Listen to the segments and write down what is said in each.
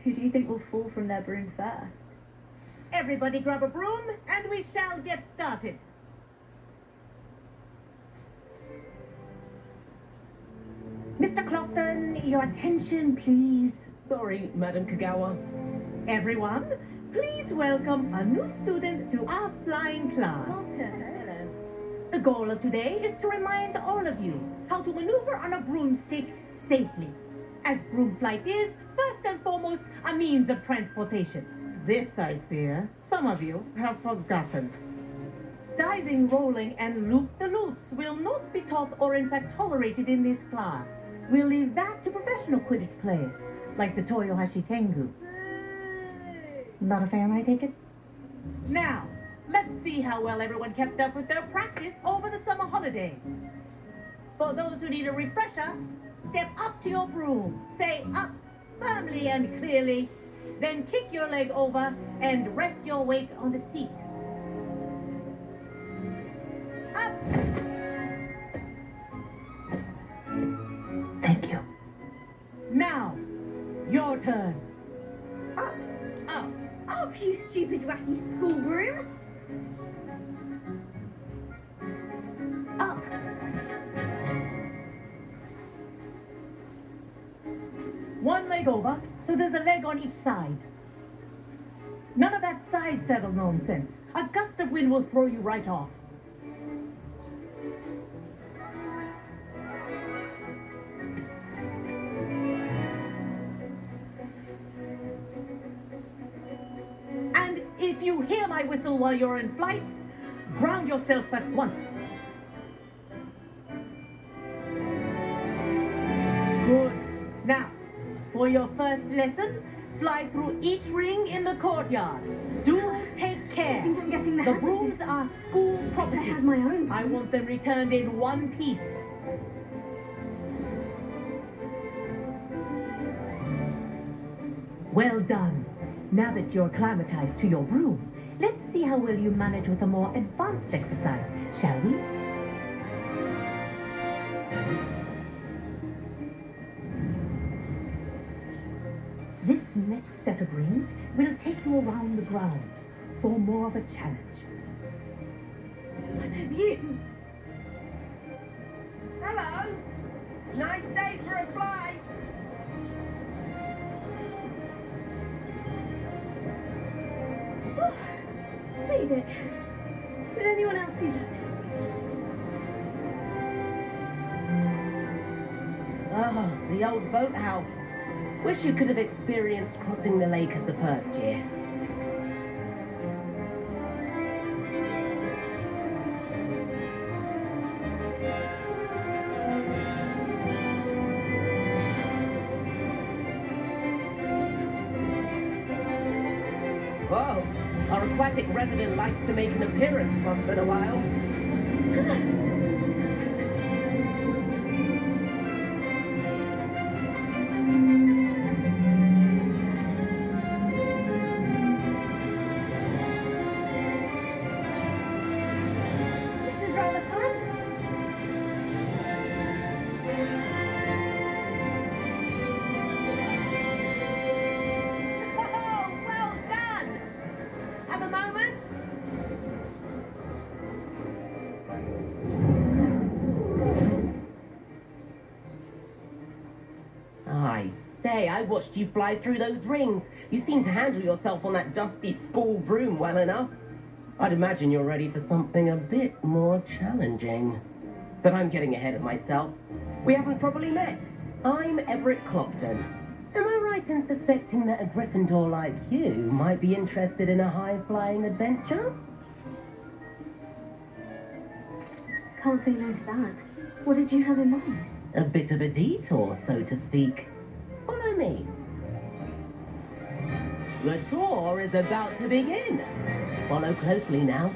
Who do you think will fall from their broom first? Everybody grab a broom and we shall get started. Mr. Clopton, your attention, please. Sorry, Madam Kagawa. Everyone, please welcome a new student to our flying class. Welcome. The goal of today is to remind all of you how to maneuver on a broomstick safely, as broom flight is, first and foremost, a means of transportation. This, I fear, some of you have forgotten. Diving, rolling, and loop-the-loops will not be taught or in fact tolerated in this class. We'll leave that to professional Quidditch players, like the Toyohashi Tengu. Not a fan, I take it? Now, let's see how well everyone kept up with their practice over the summer holidays. For those who need a refresher, step up to your broom, say up firmly and clearly, then kick your leg over and rest your weight on the seat. Up! Thank you. Now, your turn. Up, you stupid wacky school broom. Up. One leg over, so there's a leg on each side. None of that side saddle nonsense. A gust of wind will throw you right off. And if you hear my whistle while you're in flight, ground yourself at once. Good. Now, for your first lesson, fly through each ring in the courtyard. Do take care. I think I'm getting the The hang of brooms this. are school I property. have my own. I want them returned in one piece. Well done. Now that you're acclimatized to your broom, let's see how well you manage with a more advanced exercise, shall we? This next set of rings will take you around the grounds for more of a challenge. What have you? Hello! Nice day for a flight! Read it. Did anyone else see that? Oh, the old boathouse. Wish you could have experienced crossing the lake as a first year. Whoa, our aquatic resident likes to make an appearance once in a while. This is rather fun. Oh, well done! Have a moment? I say, I watched you fly through those rings. You seem to handle yourself on that dusty school broom well enough. I'd imagine you're ready for something a bit more challenging. But I'm getting ahead of myself. We haven't properly met. I'm Everett Clopton. Am I right in suspecting that a Gryffindor like you might be interested in a high-flying adventure? Can't say no to that. What did you have in mind? A bit of a detour, so to speak. Follow me. The tour is about to begin. Follow closely now.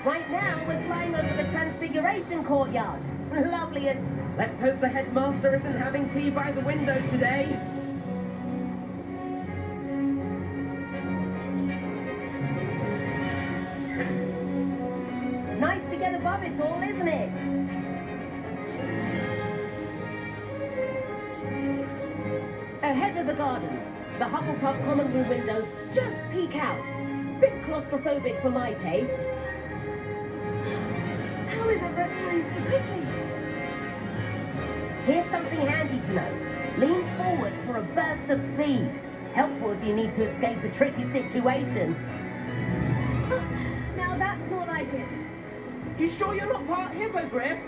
Right now, we're flying over the Transfiguration Courtyard. Lovely, and let's hope the headmaster isn't having tea by the window today. Nice to get above it all, isn't it? Ahead of the gardens, The Hufflepuff common room windows just peek out. Bit claustrophobic for my taste. How is everyone flying so quickly? Here's something handy to know. Lean forward for a burst of speed. Helpful if you need to escape a tricky situation. Now that's more like it. You sure you're not part hippogriff?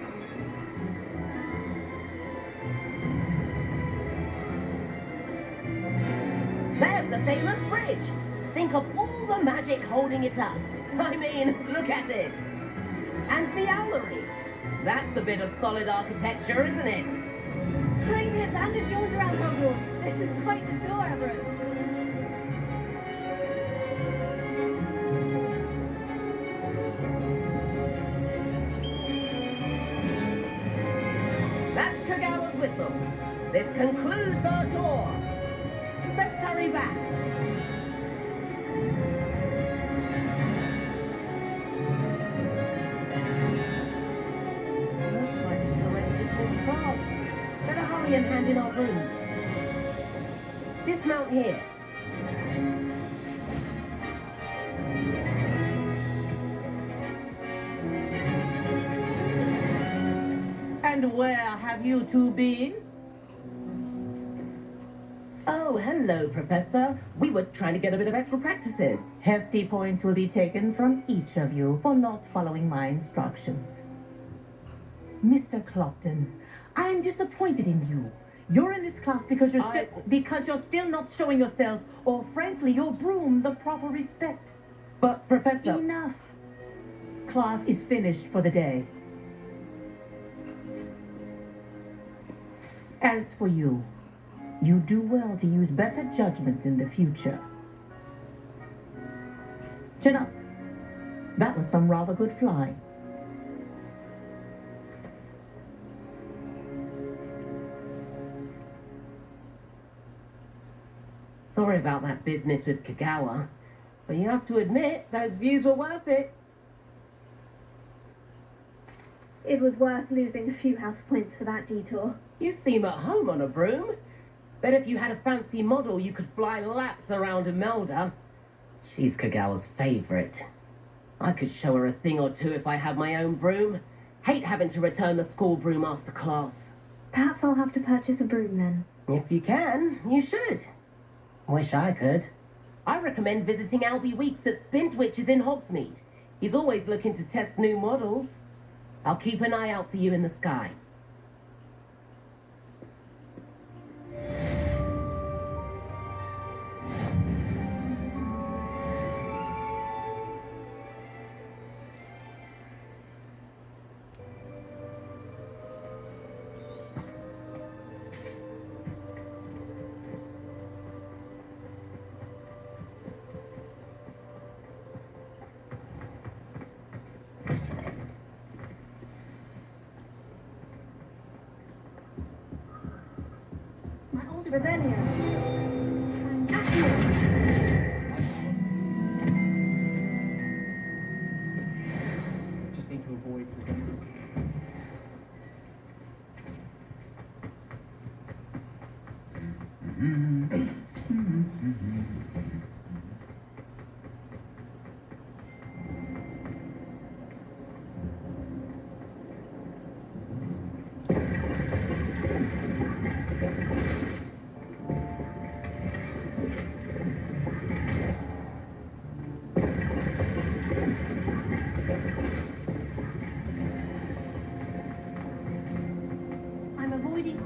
There's the famous bridge. Think of all the magic holding it up. I mean, look at it. And the owlery. That's a bit of solid architecture, isn't it? Flying tips and a jaunt around Hogwarts. This is quite the tour, Everett. That's Kagawa's whistle. This concludes our tour. Let's hurry back. Looks like we've already been too far. Better hurry and hand in our rooms. Dismount here. And where have you two been? Oh, hello, Professor. We were trying to get a bit of extra practice in. Hefty points will be taken from each of you for not following my instructions. Mr. Clopton, I'm disappointed in you. You're in this class because you're still not showing yourself, or frankly, your broom the proper respect. But, Professor... Enough. Class is finished for the day. As for you, you do well to use better judgment in the future. Chin up. That was some rather good flying. Sorry about that business with Kagawa, but you have to admit those views were worth it. It was worth losing a few house points for that detour. You seem at home on a broom. Bet if you had a fancy model, you could fly laps around Imelda. She's Kagawa's favorite. I could show her a thing or two if I had my own broom. Hate having to return the school broom after class. Perhaps I'll have to purchase a broom then. If you can, you should. Wish I could. I recommend visiting Albie Weeks at Spint, which is in Hogsmeade. He's always looking to test new models. I'll keep an eye out for you in the sky. My older Revelio. Just need to avoid I'm avoiding.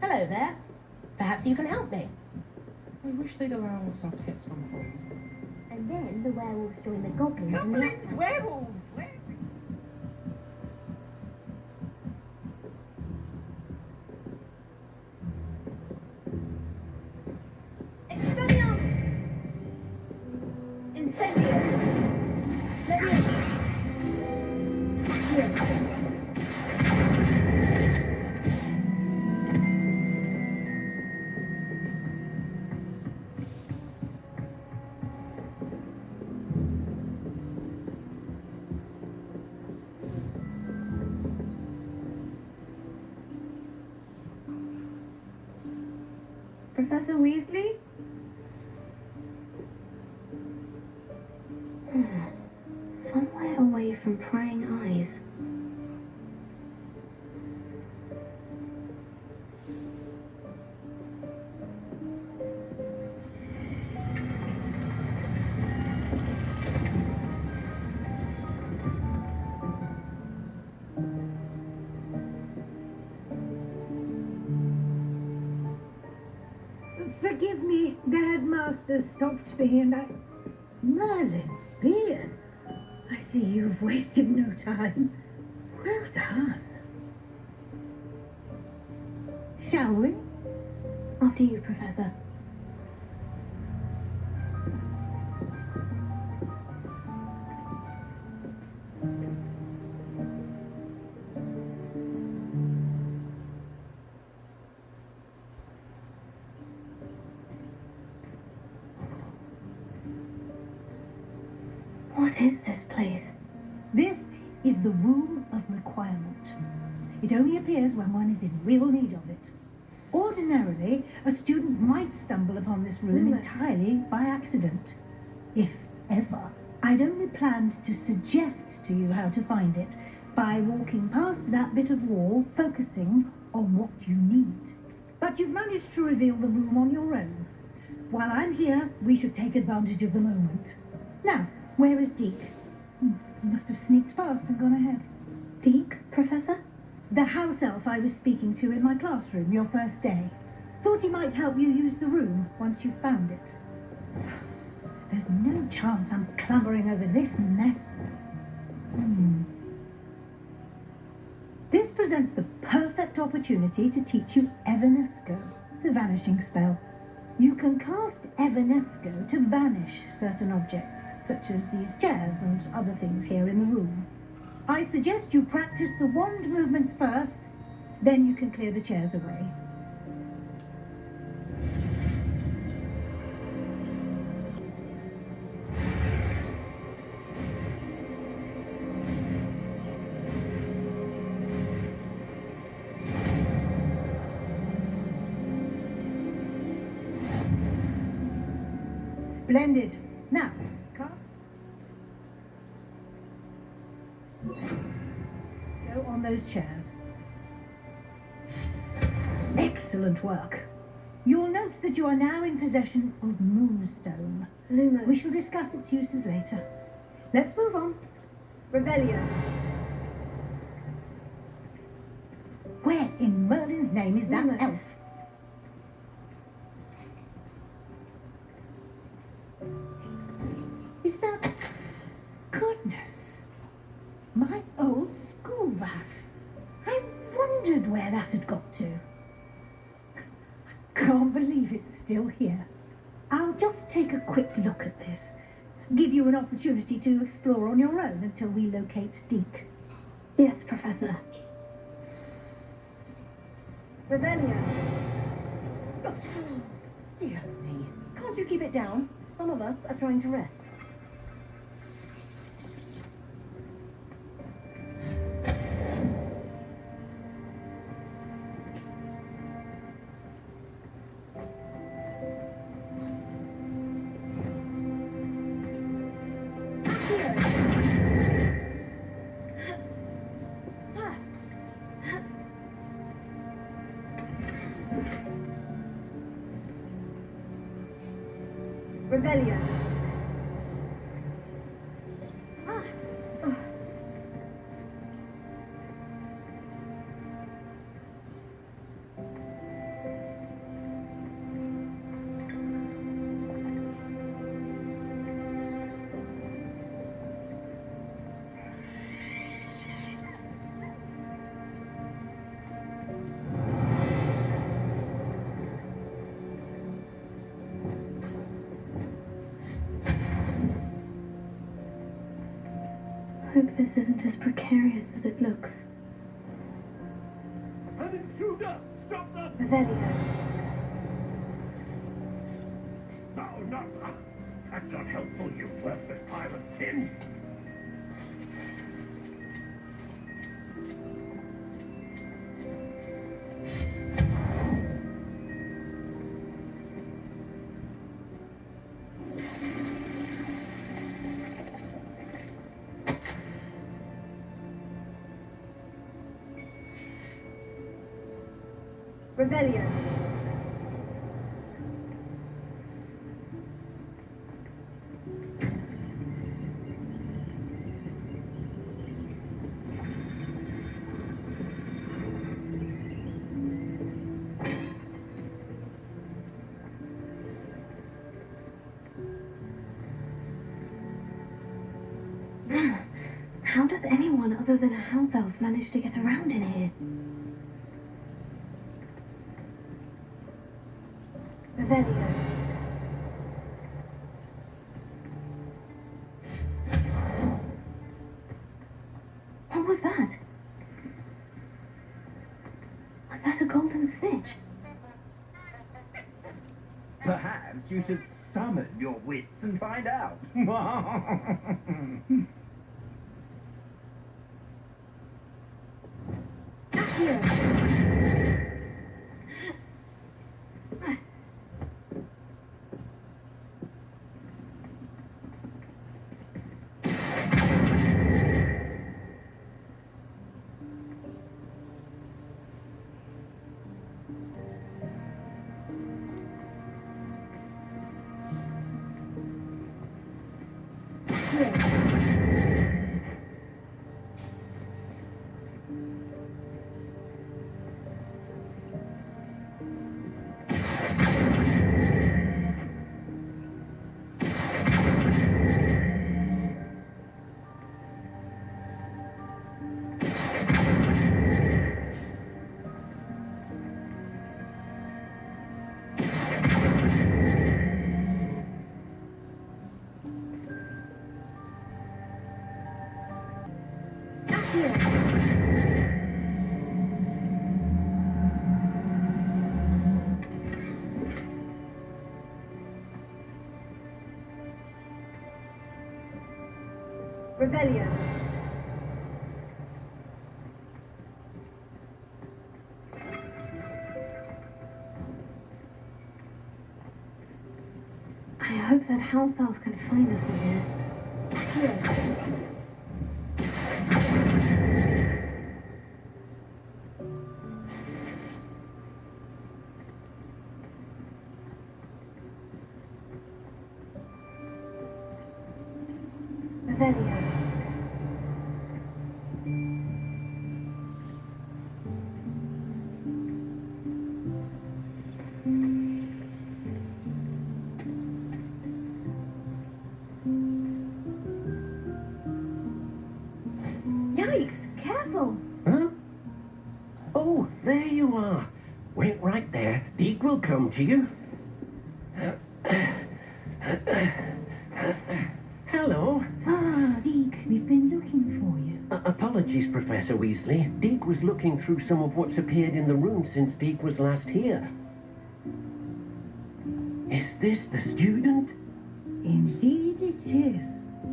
Hello there. Perhaps you can help me. I wish they'd allow us our pets on home. And then the werewolves join the goblins and the Goblins, werewolves. Expelliarmus! Incendio! Leviosa! Accio! Professor Weasley? Somewhere away from prying eyes. Forgive me, the headmaster stopped me and I... Merlin's beard. I see you've wasted no time. Well done. Shall we? After you, Professor. What is this place? This is the Room of Requirement. It only appears when one is in real need of it. Ordinarily, a student might stumble upon this room Lumos. entirely by accident. If ever. I'd only planned to suggest to you how to find it by walking past that bit of wall, focusing on what you need. But you've managed to reveal the room on your own. While I'm here, we should take advantage of the moment. Now, where is Deke? You must have sneaked past and gone ahead. Deke, Professor? The house elf I was speaking to in my classroom your first day. Thought he might help you use the room once you found it. There's no chance I'm clambering over this mess. This presents the perfect opportunity to teach you Evanesco, the vanishing spell. You can cast Evanesco to vanish certain objects, such as these chairs and other things here in the room. I suggest you practice the wand movements first, then you can clear the chairs away. Splendid. Now, go on those chairs. Excellent work. You'll note that you are now in possession of Moonstone. Lumos. We shall discuss its uses later. Let's move on. Revelio. Where in Merlin's name is that Lumos. elf? Is that... Goodness. My old school bag. I wondered where that had got to. I can't believe it's still here. I'll just take a quick look at this. Give you an opportunity to explore on your own until we locate Deke. Yes, Professor. Revelio. Dear me. Can't you keep it down? Some of us are trying to rest. Revelio. hope this isn't as precarious as it looks. An intruder! Stop them! Revelio. No, no! That's not helpful, you worthless pile of tin! Rebellion. How does anyone other than a house elf manage to get around in here? Revelio. What was that? Was that a golden snitch? Perhaps you should summon your wits and find out. Here. Rebellion. I hope that house elf can find us in here. Here. Revelio. Yikes! Careful! Huh? Oh, there you are. Wait right there. Deke will come to you. Hello. Ah, Deke, we've been looking for you. Apologies, Professor Weasley. Deke was looking through some of what's appeared in the room since Deke was last here. Is this the student? Indeed it is.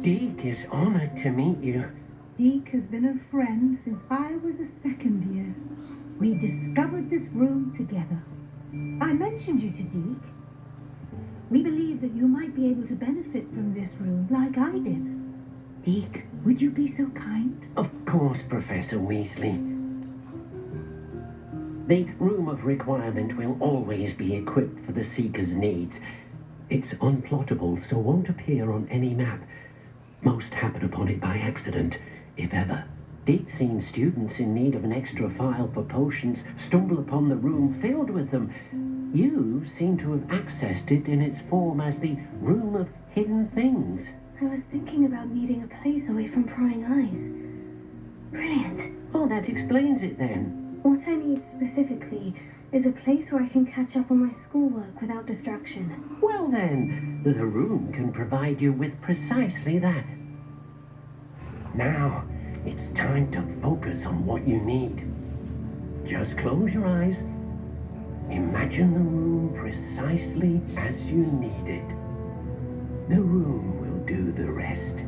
Deke is honored to meet you. Deke has been a friend since I was a second year. We discovered this room together. I mentioned you to Deke. We believe that you might be able to benefit from this room like I did. Deke, would you be so kind? Of course, Professor Weasley. The Room of Requirement will always be equipped for the Seeker's needs. It's unplottable, so won't appear on any map. Most happen upon it by accident, if ever. Deke's seen students in need of an extra file for potions stumble upon the room filled with them. You seem to have accessed it in its form as the Room of Hidden Things. I was thinking about needing a place away from prying eyes. Brilliant. Oh, that explains it then. What I need specifically is a place where I can catch up on my schoolwork without distraction. Well then, the room can provide you with precisely that. Now, it's time to focus on what you need. Just close your eyes. Imagine the room precisely as you need it. The room will do the rest.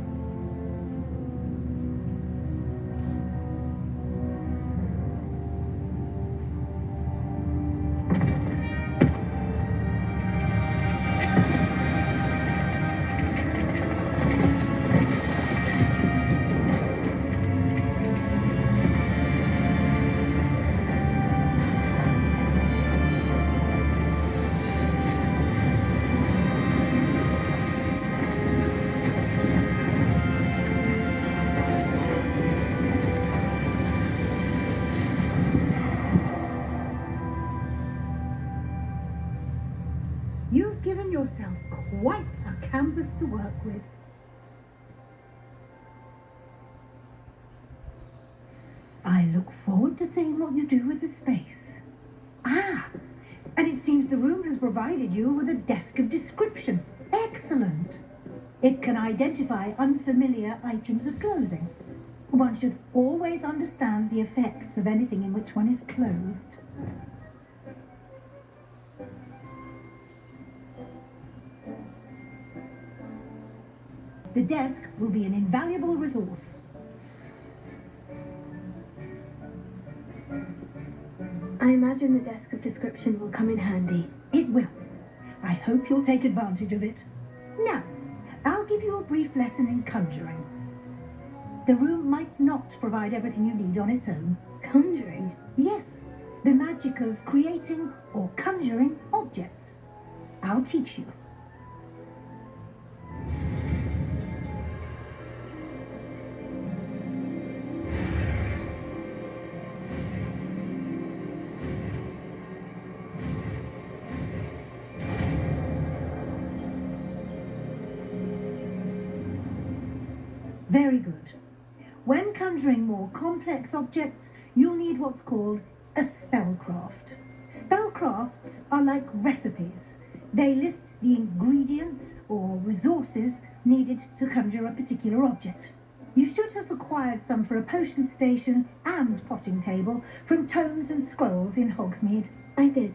You've given yourself quite a canvas to work with. I look forward to seeing what you do with the space. Ah, and it seems the room has provided you with a desk of description. Excellent. It can identify unfamiliar items of clothing. One should always understand the effects of anything in which one is clothed. The desk will be an invaluable resource. I imagine the desk of description will come in handy. It will. I hope you'll take advantage of it. Now, I'll give you a brief lesson in conjuring. The room might not provide everything you need on its own. Conjuring? Yes, the magic of creating or conjuring objects. I'll teach you. Very good. When conjuring more complex objects, you'll need what's called a spellcraft. Spellcrafts are like recipes. They list the ingredients or resources needed to conjure a particular object. You should have acquired some for a potion station and potting table from tomes and scrolls in Hogsmeade. I did.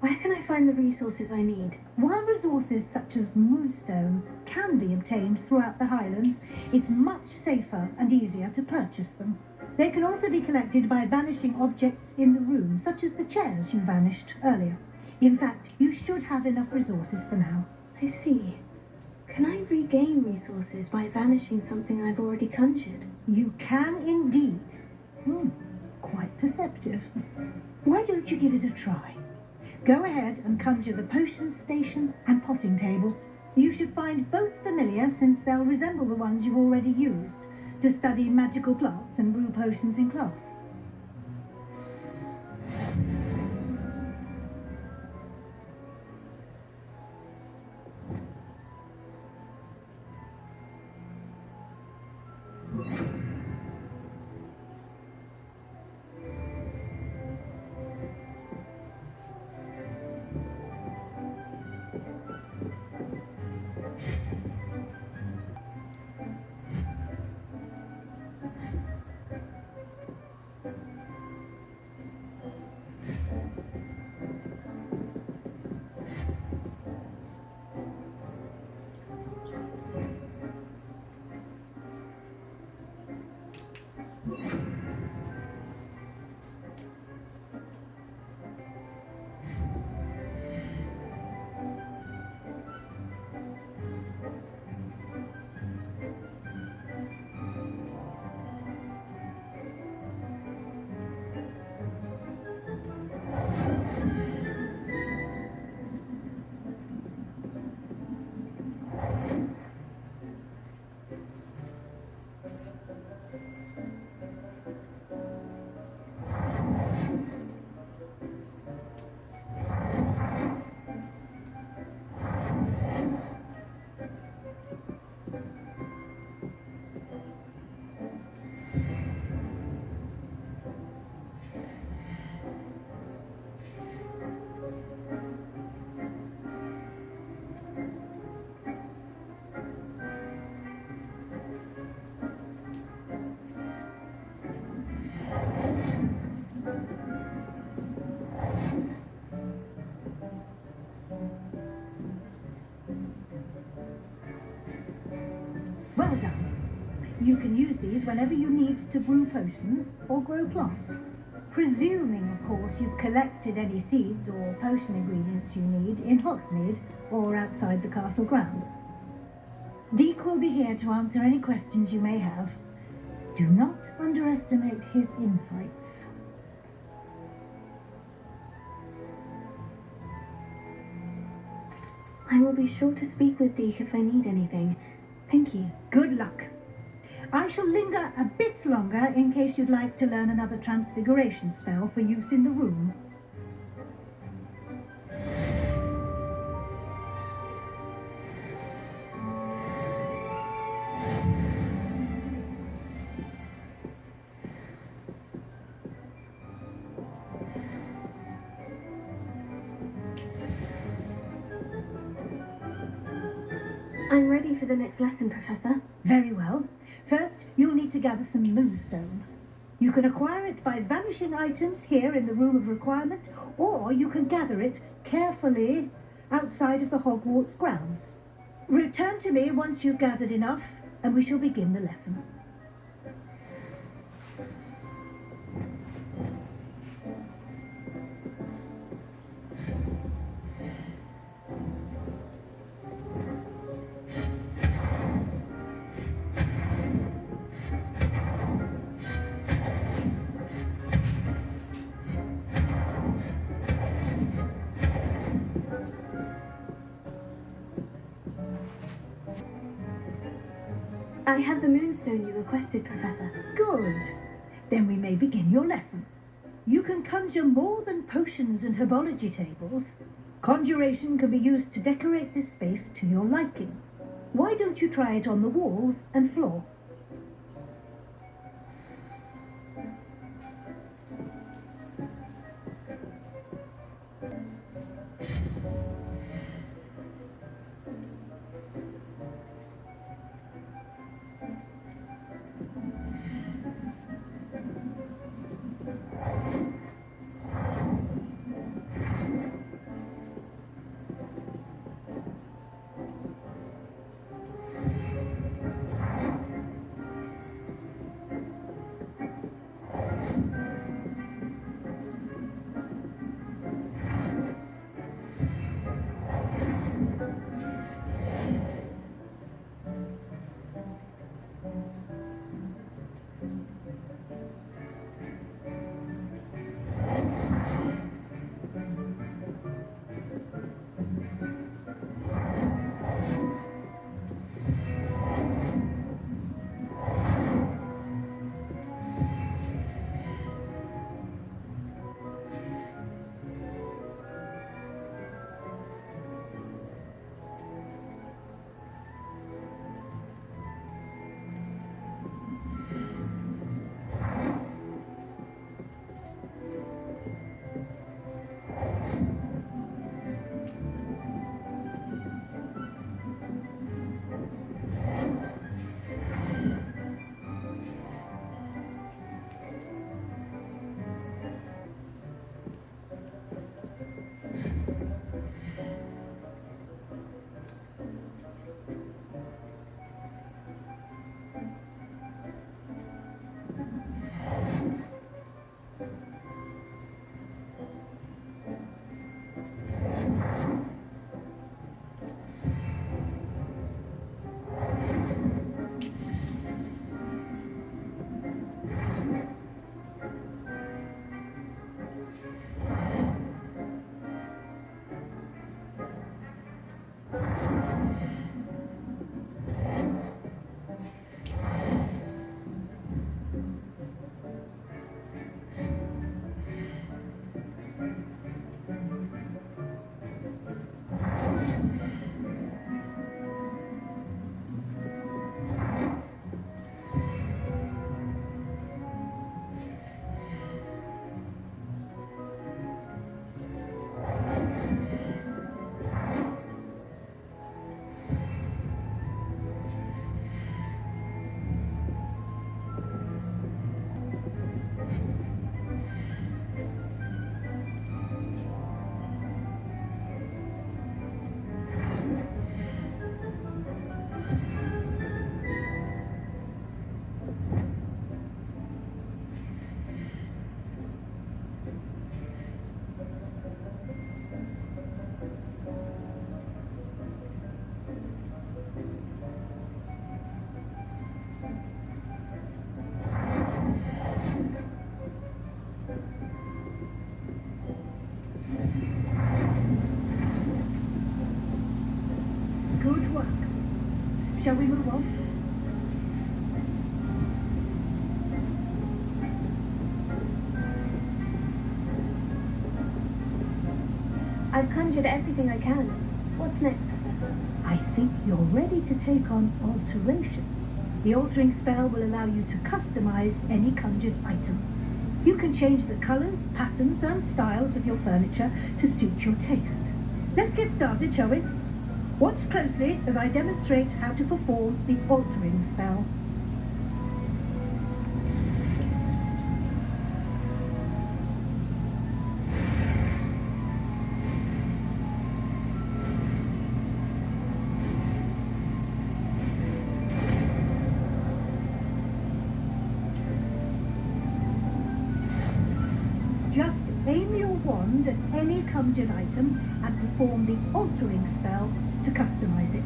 Where can I find the resources I need? While resources such as moonstone can be obtained throughout the Highlands, it's much safer and easier to purchase them. They can also be collected by vanishing objects in the room, such as the chairs you vanished earlier. In fact, you should have enough resources for now. I see. Can I regain resources by vanishing something I've already conjured? You can indeed. Quite perceptive. Why don't you give it a try? Go ahead and conjure the potion station and potting table. You should find both familiar, since they'll resemble the ones you've already used to study magical plants and brew potions in class. Well done. You can use these whenever you need to brew potions or grow plants. Presuming, of course, you've collected any seeds or potion ingredients you need in Hogsmeade or outside the castle grounds. Deke will be here to answer any questions you may have. Do not underestimate his insights. I will be sure to speak with Deke if I need anything. Thank you. Good luck. I shall linger a bit longer in case you'd like to learn another transfiguration spell for use in the room. I'm ready for the next lesson, Professor. Very well. First, you'll need to gather some moonstone. You can acquire it by vanishing items here in the Room of Requirement, or you can gather it carefully outside of the Hogwarts grounds. Return to me once you've gathered enough, and we shall begin the lesson. I have the moonstone you requested, Professor. Good. Then we may begin your lesson. You can conjure more than potions and herbology tables. Conjuration can be used to decorate this space to your liking. Why don't you try it on the walls and floor? Good work. Shall we move on? I've conjured everything I can. What's next, Professor? I think you're ready to take on alteration. The altering spell will allow you to customize any conjured item. You can change the colors, patterns, and styles of your furniture to suit your taste. Let's get started, shall we? Watch closely as I demonstrate how to perform the altering spell. Just aim your wand at any conjured item and perform the altering spell to customize it.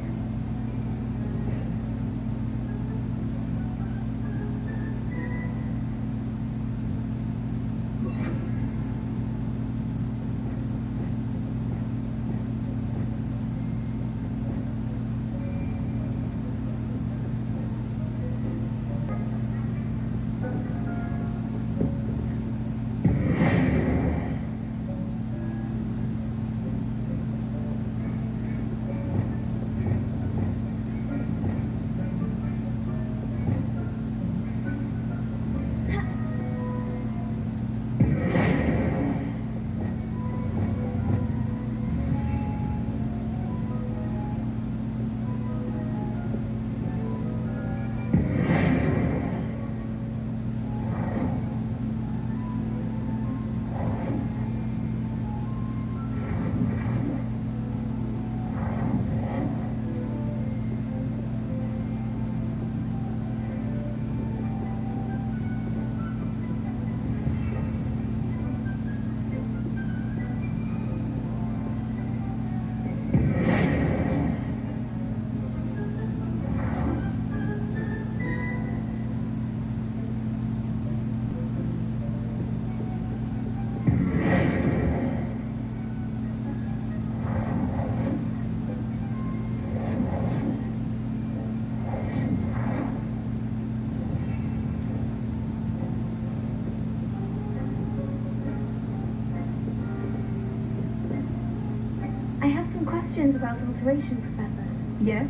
I have some questions about alteration, Professor. Yes?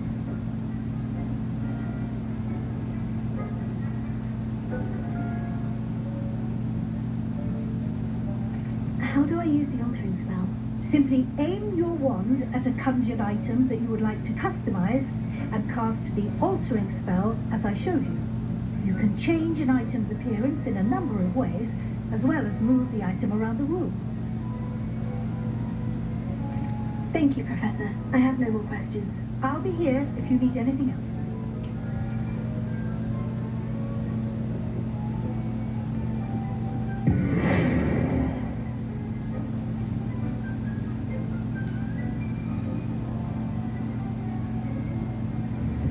How do I use the altering spell? Simply aim your wand at a conjured item that you would like to customize and cast the altering spell as I showed you. You can change an item's appearance in a number of ways, as well as move the item around the room. Thank you, Professor. I have no more questions. I'll be here if you need anything else.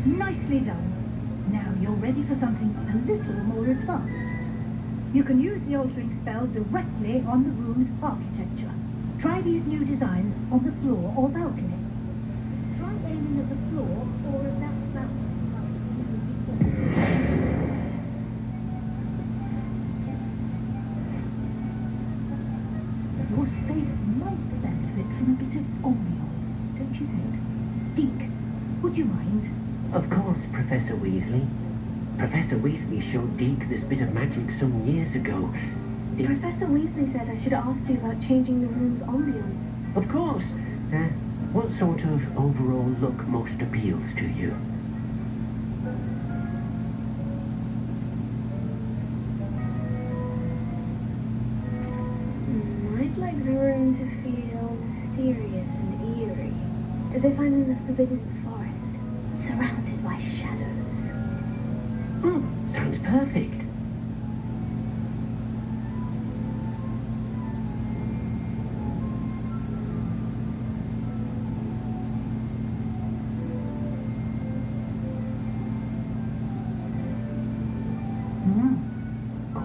Nicely done. Now you're ready for something a little more advanced. You can use the altering spell directly on the room's architecture. Try these new designs on the floor or balcony. Try aiming at the floor or at that balcony. Your space might benefit from a bit of ambiance, don't you think? Deke, would you mind? Of course, Professor Weasley. Professor Weasley showed Deke this bit of magic some years ago. Professor Weasley said I should ask you about changing the room's ambience. Of course. What sort of overall look most appeals to you? I'd like the room to feel mysterious and eerie, as if I'm in the Forbidden Forest, surrounded by shadows. Sounds perfect.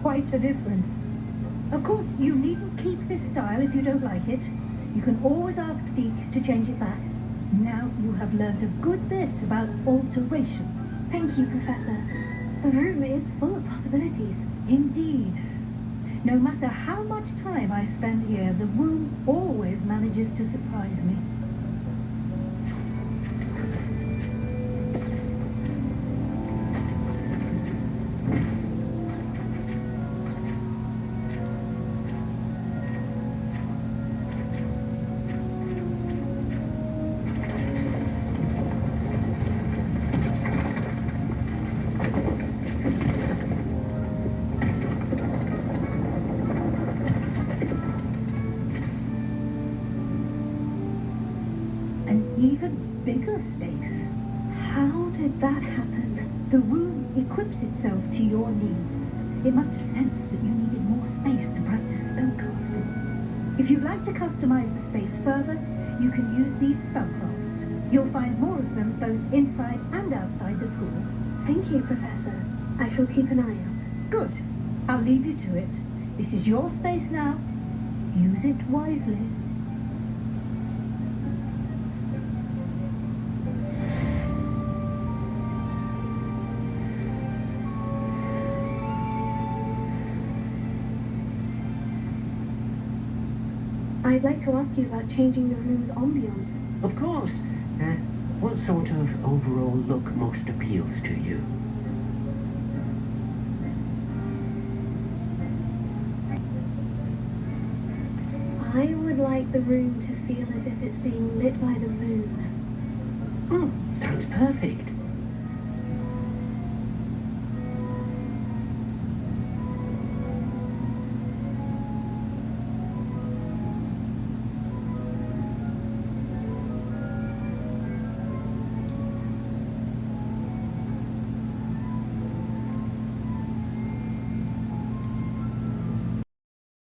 Quite a difference. Of course, you needn't keep this style if you don't like it. You can always ask Deke to change it back. Now you have learnt a good bit about alteration. Thank you, Professor. The room is full of possibilities. Indeed. No matter how much time I spend here, the room always manages to surprise me. An even bigger space. How did that happen? The room equips itself to your needs. It must have sensed that you needed more space to practice spellcasting. If you'd like to customize the space further, you can use these spellcrafts. You'll find more of them both inside and outside the school. Thank you, Professor. I shall keep an eye out. Good. I'll leave you to it. This is your space now. Use it wisely. I'd like to ask you about changing the room's ambience. Of course. What sort of overall look most appeals to you? I would like the room to feel as if it's being lit by the moon. Sounds perfect.